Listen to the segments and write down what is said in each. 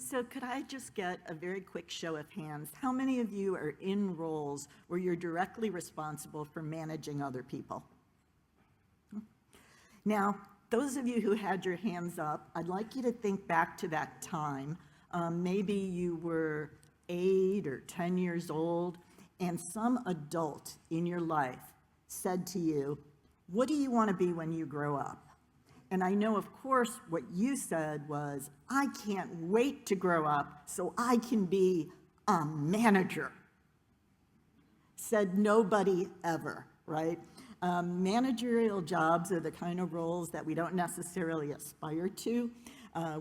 So could I just get a very quick show of hands? How many of you are in roles where you're directly responsible for managing other people? Now, those of you who had your hands up, I'd like you to think back to that time. Maybe you were 8 or 10 years old, and some adult in your life said to you, "What do you want to be when you grow up?" And I know, of course, what you said was, "I can't wait to grow up so I can be a manager." Said nobody ever, right? Managerial jobs are the kind of roles that we don't necessarily aspire to.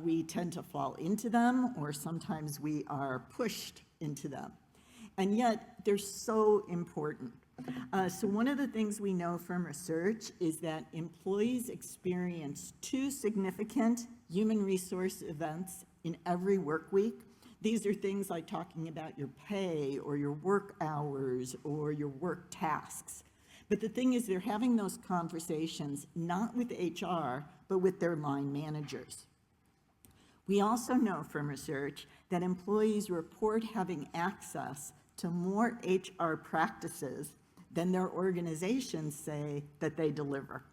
We tend to fall into them, or sometimes we are pushed into them. And yet, they're so important. So one of the things we know from research is that employees experience 2 significant human resource events in every work week. These are things like talking about your pay or your work hours or your work tasks. But the thing is, they're having those conversations not with HR, but with their line managers. We also know from research that employees report having access to more HR practices than their organizations say that they deliver.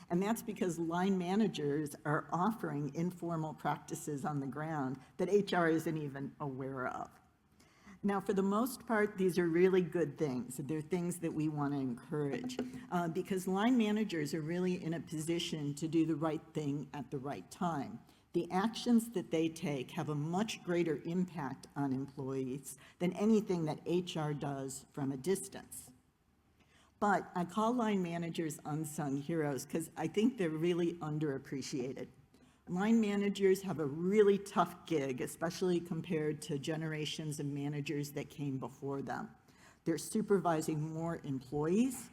And that's because line managers are offering informal practices on the ground that HR isn't even aware of. Now, for the most part, these are really good things. They're things that we want to encourage because line managers are really in a position to do the right thing at the right time. The actions that they take have a much greater impact on employees than anything that HR does from a distance. But I call line managers unsung heroes because I think they're really underappreciated. Line managers have a really tough gig, especially compared to generations of managers that came before them. They're supervising more employees,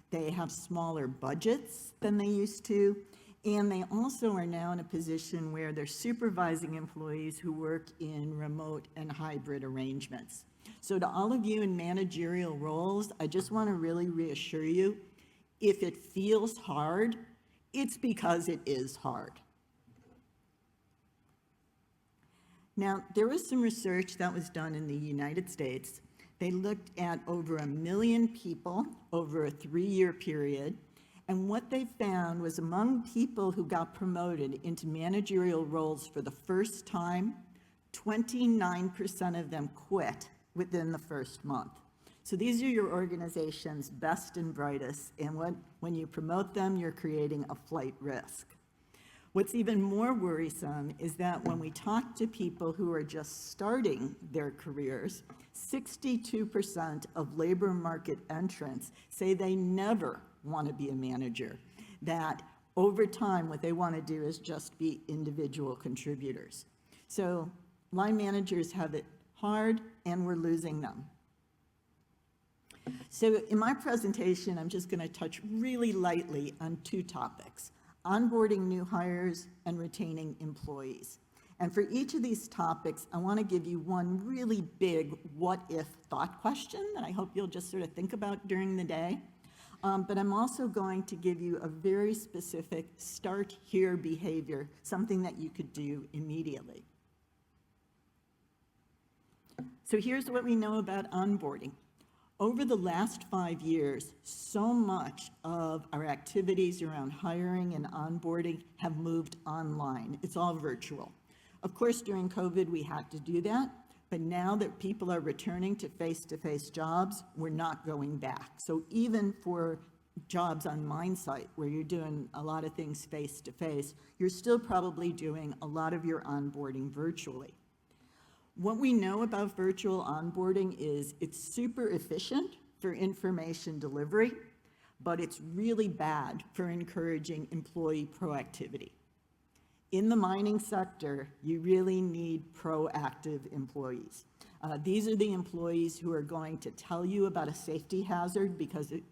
they have smaller budgets than they used to, and they also are now in a position where they're supervising employees who work in remote and hybrid arrangements. So to all of you in managerial roles, I just want to really reassure you, if it feels hard, it's because it is hard. Now, there was some research that was done in the United States. They looked at over 1 million people over a 3-year period, and what they found was among people who got promoted into managerial roles for the first time, 29% of them quit within the first month. So these are your organization's best and brightest, and when you promote them, you're creating a flight risk. What's even more worrisome is that when we talk to people who are just starting their careers, 62% of labor market entrants say they never want to be a manager, that over time what they want to do is just be individual contributors. So line managers have it hard, and we're losing them. So in my presentation, I'm just going to touch really lightly on 2 topics: onboarding new hires and retaining employees. And for each of these topics, I want to give you one really big what-if thought question that I hope you'll just sort of think about during the day. But I'm also going to give you a very specific start here behavior, something that you could do immediately. So here's what we know about onboarding. Over the last 5 years, so much of our activities around hiring and onboarding have moved online. It's all virtual. Of course, during COVID, we had to do that, but now that people are returning to face-to-face jobs, we're not going back. So even for jobs on MindSight, where you're doing a lot of things face-to-face, you're still probably doing a lot of your onboarding virtually. What we know about virtual onboarding is it's super efficient for information delivery, but it's really bad for encouraging employee proactivity. In the mining sector, you really need proactive employees. These are the employees who are going to tell you about a safety hazard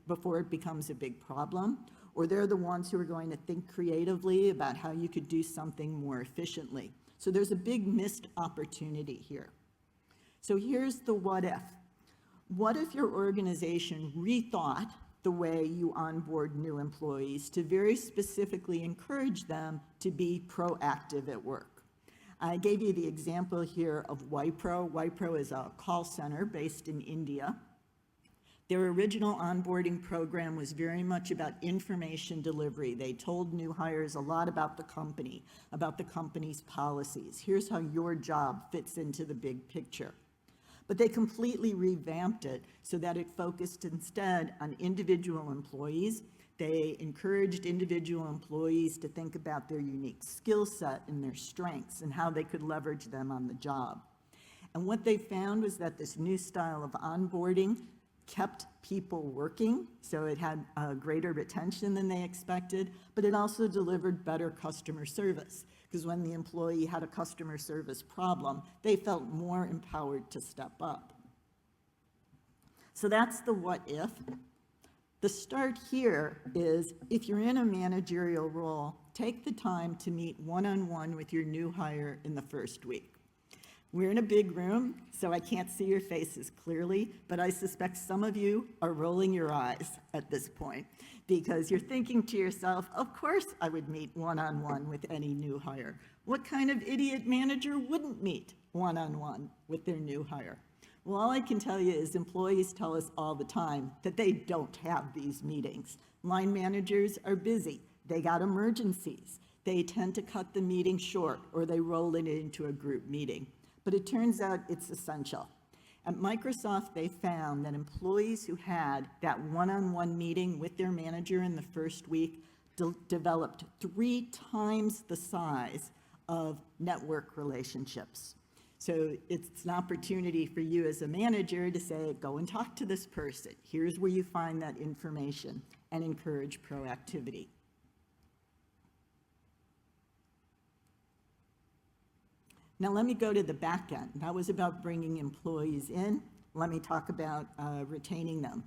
before it becomes a big problem, or they're the ones who are going to think creatively about how you could do something more efficiently. So there's a big missed opportunity here. So here's the what if. What if your organization rethought the way you onboard new employees to very specifically encourage them to be proactive at work? I gave you the example here of Wipro. Wipro is a call center based in India. Their original onboarding program was very much about information delivery. They told new hires a lot about the company's policies. Here's how your job fits into the big picture. But they completely revamped it so that it focused instead on individual employees. They encouraged individual employees to think about their unique skill set and their strengths and how they could leverage them on the job. And what they found was that this new style of onboarding kept people working, so it had greater retention than they expected, but it also delivered better customer service, because when the employee had a customer service problem, they felt more empowered to step up. So that's the what if. The start here is, if you're in a managerial role, take the time to meet one-on-one with your new hire in the first week. We're in a big room, so I can't see your faces clearly, but I suspect some of you are rolling your eyes at this point, because you're thinking to yourself, of course I would meet one-on-one with any new hire. What kind of idiot manager wouldn't meet one-on-one with their new hire? Well, all I can tell you is employees tell us all the time that they don't have these meetings. Line managers are busy. They got emergencies. They tend to cut the meeting short, or they roll it into a group meeting. But it turns out it's essential. At Microsoft, they found that employees who had that one-on-one meeting with their manager in the first week developed 3 times the size of network relationships. So it's an opportunity for you as a manager to say, go and talk to this person. Here's where you find that information, and encourage proactivity. Now let me go to the back end. That was about bringing employees in. Let me talk about retaining them.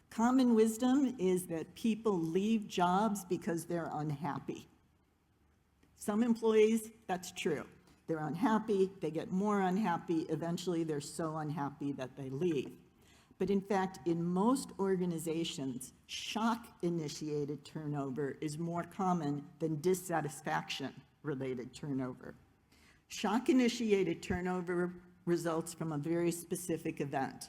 Common wisdom is that people leave jobs because they're unhappy. Some employees, that's true. They're unhappy, they get more unhappy, eventually they're so unhappy that they leave. But in fact, in most organizations, shock-initiated turnover is more common than dissatisfaction-related turnover. Shock-initiated turnover results from a very specific event.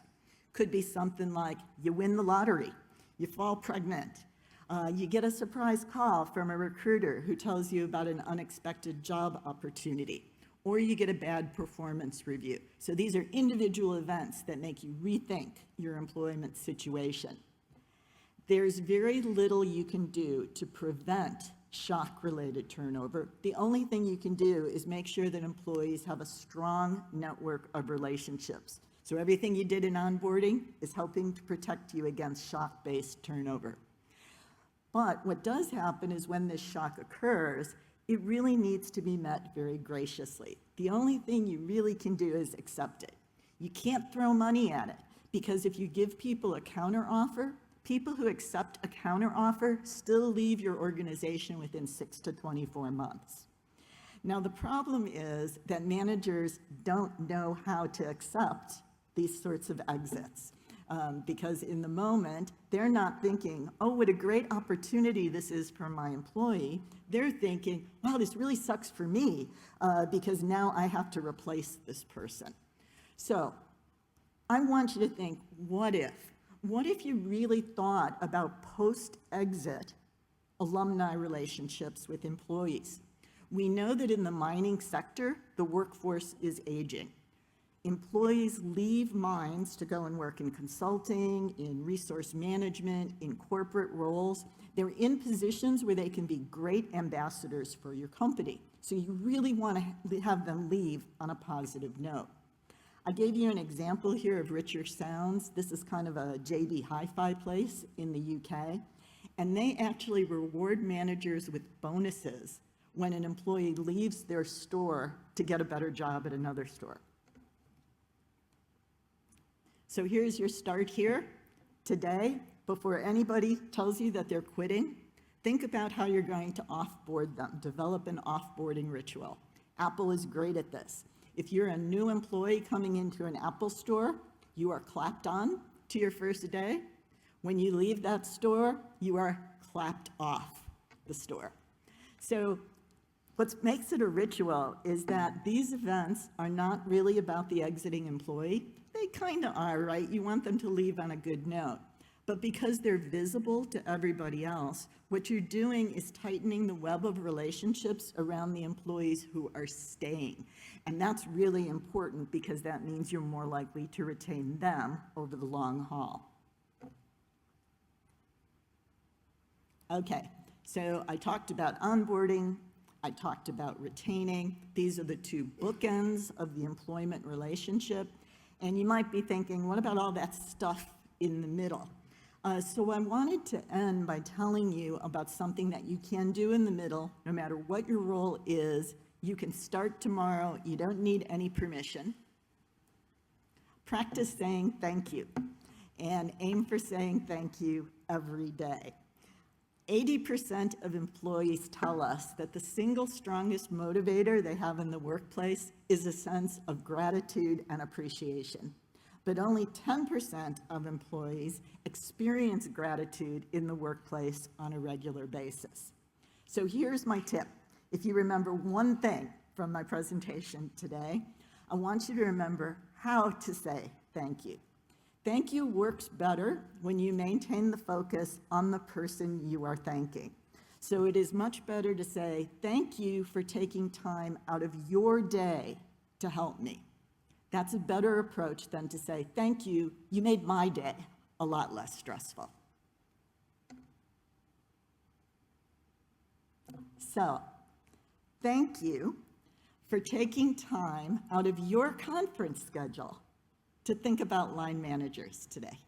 Could be something like you win the lottery, you fall pregnant, you get a surprise call from a recruiter who tells you about an unexpected job opportunity, or you get a bad performance review. So these are individual events that make you rethink your employment situation. There's very little you can do to prevent shock-related turnover. The only thing you can do is make sure that employees have a strong network of relationships. So everything you did in onboarding is helping to protect you against shock-based turnover. But what does happen is when this shock occurs, it really needs to be met very graciously. The only thing you really can do is accept it. You can't throw money at it, because if you give people a counteroffer, people who accept a counteroffer still leave your organization within 6 to 24 months. Now, the problem is that managers don't know how to accept these sorts of exits. Because in the moment, they're not thinking, oh, what a great opportunity this is for my employee. They're thinking, wow, this really sucks for me because now I have to replace this person. So I want you to think, what if? What if you really thought about post-exit alumni relationships with employees? We know that in the mining sector, the workforce is aging. Employees leave mines to go and work in consulting, in resource management, in corporate roles. They're in positions where they can be great ambassadors for your company. So you really want to have them leave on a positive note. I gave you an example here of Richer Sounds. This is kind of a JB Hi-Fi place in the UK. And they actually reward managers with bonuses when an employee leaves their store to get a better job at another store. So here's your start here. Today, before anybody tells you that they're quitting, think about how you're going to offboard them, develop an offboarding ritual. Apple is great at this. If you're a new employee coming into an Apple store, you are clapped on to your first day. When you leave that store, you are clapped off the store. So What makes it a ritual is that these events are not really about the exiting employee. They kind of are, right? You want them to leave on a good note. But because they're visible to everybody else, what you're doing is tightening the web of relationships around the employees who are staying. And that's really important because that means you're more likely to retain them over the long haul. Okay, so I talked about onboarding, I talked about retaining. These are the two bookends of the employment relationship. And you might be thinking, what about all that stuff in the middle? So I wanted to end by telling you about something that you can do in the middle, no matter what your role is. You can start tomorrow. You don't need any permission. Practice saying thank you, and aim for saying thank you every day. 80% of employees tell us that the single strongest motivator they have in the workplace is a sense of gratitude and appreciation. But only 10% of employees experience gratitude in the workplace on a regular basis. So here's my tip. If you remember one thing from my presentation today, I want you to remember how to say thank you. Thank you works better when you maintain the focus on the person you are thanking. So it is much better to say, thank you for taking time out of your day to help me. That's a better approach than to say, thank you, you made my day a lot less stressful. So, thank you for taking time out of your conference schedule to think about line managers today.